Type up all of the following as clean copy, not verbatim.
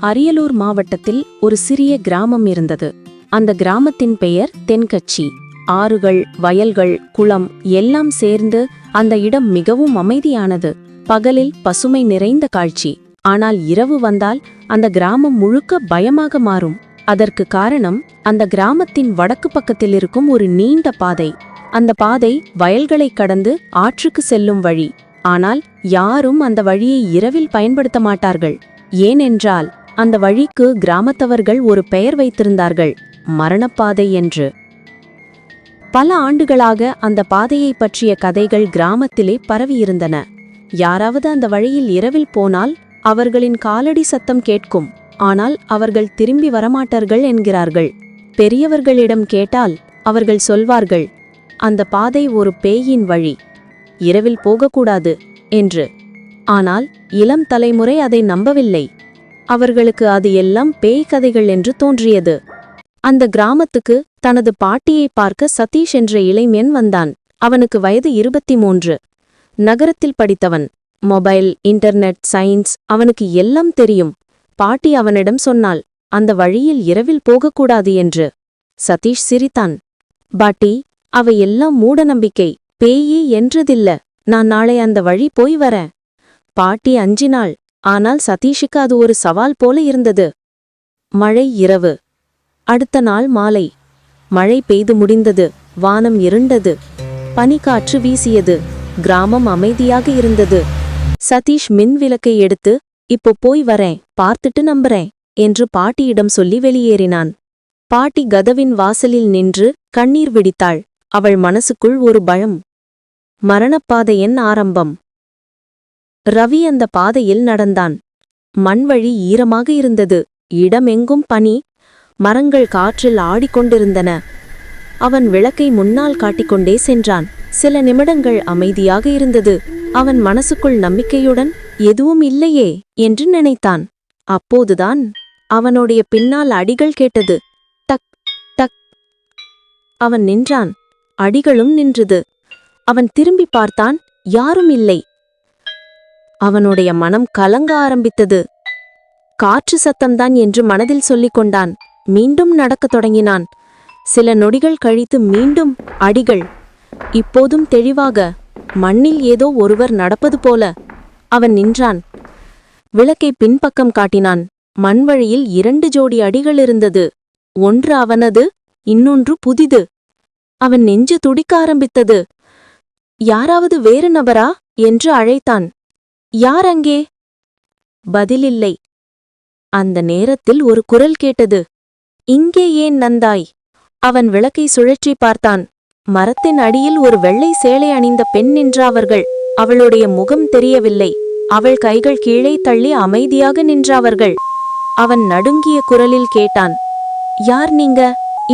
அரியலூர் மாவட்டத்தில் ஒரு சிறிய கிராமம் இருந்தது. அந்த கிராமத்தின் பெயர் தென்கட்சி. ஆறுகள், வயல்கள், குளம் எல்லாம் சேர்ந்து அந்த இடம் மிகவும் அமைதியானது. பகலில் பசுமை நிறைந்த காட்சி. ஆனால் இரவு வந்தால் அந்த கிராமம் முழுக்க பயமாக மாறும். அதற்கு காரணம், அந்த கிராமத்தின் வடக்கு பக்கத்தில் இருக்கும் ஒரு நீண்ட பாதை. அந்த பாதை வயல்களை கடந்து ஆற்றுக்கு செல்லும் வழி. ஆனால் யாரும் அந்த வழியை இரவில் பயன்படுத்த மாட்டார்கள். ஏனென்றால் அந்த வழிக்கு கிராமத்தவர்கள் ஒரு பெயர் வைத்திருந்தார்கள், மரணப்பாதை என்று. பல ஆண்டுகளாக அந்த பாதையை பற்றிய கதைகள் கிராமத்திலே பரவியிருந்தன. யாராவது அந்த வழியில் இரவில் போனால் அவர்களின் காலடி சத்தம் கேட்கும். ஆனால் அவர்கள் திரும்பி வரமாட்டார்கள் என்கிறார்கள். பெரியவர்களிடம் கேட்டால் அவர்கள் சொல்வார்கள், அந்த பாதை ஒரு பேயின் வழி, இரவில் போகக்கூடாது என்று. ஆனால் இளம் தலைமுறை அதை நம்பவில்லை. அவர்களுக்கு அது எல்லாம் பேய் கதைகள் என்று தோன்றியது. அந்த கிராமத்துக்கு தனது பாட்டியை பார்க்க சதீஷ் என்ற இளைஞன் வந்தான். அவனுக்கு வயது 23. நகரத்தில் படித்தவன். மொபைல், இன்டர்நெட், சயின்ஸ் அவனுக்கு எல்லாம் தெரியும். பாட்டி அவனிடம் சொன்னாள், அந்த வழியில் இரவில் போகக்கூடாது என்று. சதீஷ் சிரித்தான். பாட்டி, அவை எல்லாம் மூட நம்பிக்கை, பேயி என்றதில்ல. நான் நாளை அந்த வழி போய் வரேன். பாட்டி அஞ்சினாள். ஆனால் சதீஷுக்கு அது ஒரு சவால் போல இருந்தது. மழை இரவு. அடுத்த நாள் மாலை. மழை பெய்து முடிந்தது. வானம் இருண்டது. பனிக்காற்று வீசியது. கிராமம் அமைதியாக இருந்தது. சதீஷ் மின் விளக்கை எடுத்து, இப்போ போய் வரேன், பார்த்துட்டு நம்புறேன் என்று பாட்டியிடம் சொல்லி வெளியேறினான். பாட்டி கதவின் வாசலில் நின்று கண்ணீர் விடித்தாள். அவள் மனசுக்குள் ஒரு பயம். மரணப்பாதையின் ஆரம்பம். ரவி அந்த பாதையில் நடந்தான். மண்வழி ஈரமாக இருந்தது. இடமெங்கும் பனி. மரங்கள் காற்றில் ஆடிக்கொண்டிருந்தன. அவன் விளக்கை முன்னால் காட்டிக்கொண்டே சென்றான். சில நிமிடங்கள் அமைதியாக இருந்தது. அவன் மனசுக்குள் நம்பிக்கையுடன், எதுவும் இல்லையே என்று நினைத்தான். அப்போதுதான் அவனுடைய பின்னால் அடிகள் கேட்டது. டக் டக். அவன் நின்றான். அடிகளும் நின்றது. அவன் திரும்பி பார்த்தான். யாரும் இல்லை. அவனுடைய மனம் கலங்க ஆரம்பித்தது. காற்று சத்தம்தான் என்று மனதில் சொல்லிக் கொண்டான். மீண்டும் நடக்கத் தொடங்கினான். சில நொடிகள் கழித்து மீண்டும் அடிகள். இப்போதும் தெளிவாக, மண்ணில் ஏதோ ஒருவர் நடப்பது போல. அவன் நின்றான். விளக்கை பின்பக்கம் காட்டினான். மண்வழியில் 2 ஜோடி அடிகள் இருந்தது. ஒன்று அவனது, இன்னொன்று புதிது. அவன் நெஞ்சு துடிக்க ஆரம்பித்தது. யாராவது வேறு நபரா என்று அழைத்தான். யார் அங்கே? பதிலில்லை. அந்த நேரத்தில் ஒரு குரல் கேட்டது. இங்கே ஏன் நந்தாய்? அவன் விளக்கை சுழற்றி பார்த்தான். மரத்தின் அடியில் ஒரு வெள்ளை சேலை அணிந்த பெண் நின்றாவர்கள். அவளுடைய முகம் தெரியவில்லை. அவள் கைகள் கீழே தள்ளி அமைதியாக நின்றாவர்கள். அவன் நடுங்கிய குரலில் கேட்டான், யார் நீங்க?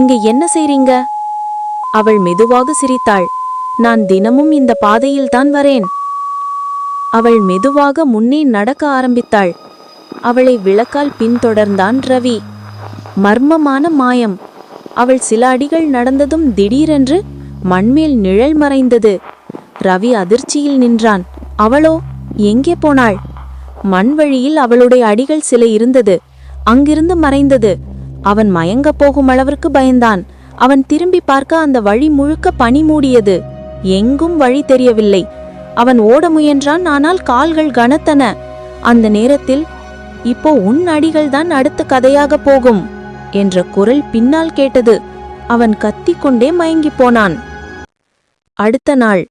இங்க என்ன செய்றீங்க? அவள் மெதுவாக சிரித்தாள். நான் தினமும் இந்த பாதையில்தான் வரேன். அவள் மெதுவாக முன்னே நடக்க ஆரம்பித்தாள். அவளை விளக்கால் பின்தொடர்ந்தான் ரவி. மர்மமான மாயம். அவள் சில அடிகள் நடந்ததும் திடீரென்று மண்மேல் நிழல் மறைந்தது. ரவி அதிர்ச்சியில் நின்றான். அவளோ எங்கே போனாள்? மண்வழியில் அவளுடைய அடிகள் சில இருந்தது. அங்கிருந்து மறைந்தது. அவன் மயங்கப் போகும் அளவிற்கு பயந்தான். அவன் திரும்பி பார்க்க அந்த வழி முழுக்க பனி மூடியது. எங்கும் வழி தெரியவில்லை. அவன் ஓட முயன்றான். ஆனால் கால்கள் கனத்தன. அந்த நேரத்தில், இப்போ உன் அடிகள்தான் அடுத்த கதையாக போகும் என்ற குரல் பின்னால் கேட்டது. அவன் கத்திக்கொண்டே மயங்கிப் போனான். அடுத்த நாள்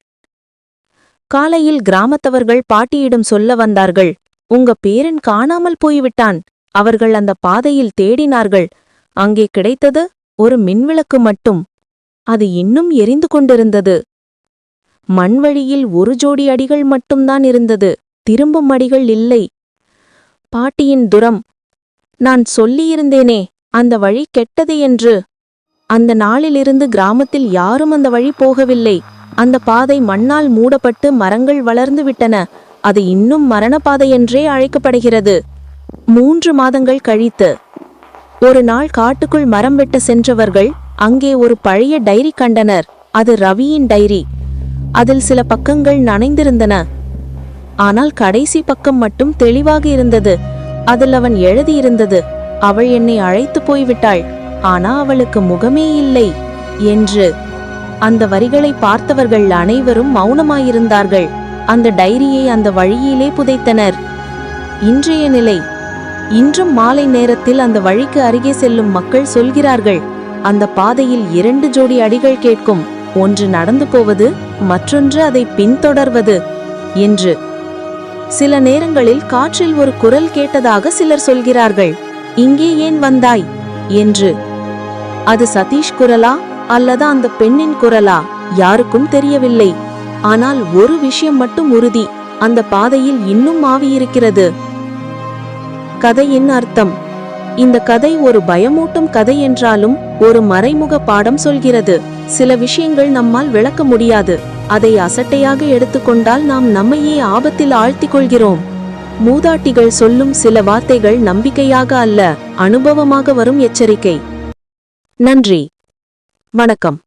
காலையில் கிராமத்தவர்கள் பாட்டியிடம் சொல்ல வந்தார்கள், உங்க பேரன் காணாமல் போய்விட்டான். அவர்கள் அந்த பாதையில் தேடினார்கள். அங்கே கிடைத்தது ஒரு மின்விளக்கு மட்டும். அது இன்னும் எரிந்து கொண்டிருந்தது. மண்வழியில் 1 ஜோடி அடிகள் மட்டும்தான் இருந்தது. திரும்பும் அடிகள் இல்லை. பாட்டியின் துரம். நான் சொல்லியிருந்தேனே, அந்த வழி கெட்டது என்று. அந்த நாளிலிருந்து கிராமத்தில் யாரும் அந்த வழி போகவில்லை. அந்த பாதை மண்ணால் மூடப்பட்டு மரங்கள் வளர்ந்து விட்டன. அது இன்னும் மரணப்பாதை என்றே அழைக்கப்படுகிறது. 3 மாதங்கள் கழித்து ஒரு நாள் காட்டுக்குள் மரம் வெட்ட சென்றவர்கள் அங்கே ஒரு பழைய டைரி கண்டனர். அது ரவியின் டைரி. அதில் சில பக்கங்கள் நனைந்திருந்தன. ஆனால் கடைசி பக்கம் மட்டும் தெளிவாக இருந்தது. அதில் அவன் எழுதியிருந்தது, அவள் என்னை அழைத்து போய்விட்டாள், ஆனா அவளுக்கு முகமே இல்லை என்று. அந்த வரிகளை பார்த்தவர்கள் அனைவரும் மௌனமாயிருந்தார்கள். அந்த டைரியை அந்த வழியிலே புதைத்தனர். இன்றைய நிலை. இன்றும் மாலை நேரத்தில் அந்த வழிக்கு அருகே செல்லும் மக்கள் சொல்கிறார்கள், அந்த பாதையில் 2 ஜோடி அடிகள் கேட்கும், ஒன்று நடந்து போவது, மற்றொன்று அதை பின்தொடர்வது என்று. சில நேரங்களில் காற்றில் ஒரு குரல் கேட்டதாக சிலர் சொல்கிறார்கள், இங்கே ஏன் வந்தாய் என்று. அது சதீஷ் குரலா அல்லது அந்த பெண்ணின் குரலா யாருக்கும் தெரியவில்லை. ஆனால் ஒரு விஷயம் மட்டும் உறுதி, அந்த பாதையில் இன்னும் ஆவி இருக்கிறது. கதையின் அர்த்தம். இந்த கதை ஒரு பயமூட்டும் கதை என்றாலும் ஒரு மறைமுக பாடம் சொல்கிறது. சில விஷயங்கள் நம்மால் விளக்க முடியாது. அதை அசட்டையாக எடுத்துக்கொண்டால் நாம் நம்மையே ஆபத்தில் ஆழ்த்திக் கொள்கிறோம். மூதாட்டிகள் சொல்லும் சில வார்த்தைகள் நம்பிக்கையாக அல்ல, அனுபவமாக வரும் எச்சரிக்கை. நன்றி. வணக்கம்.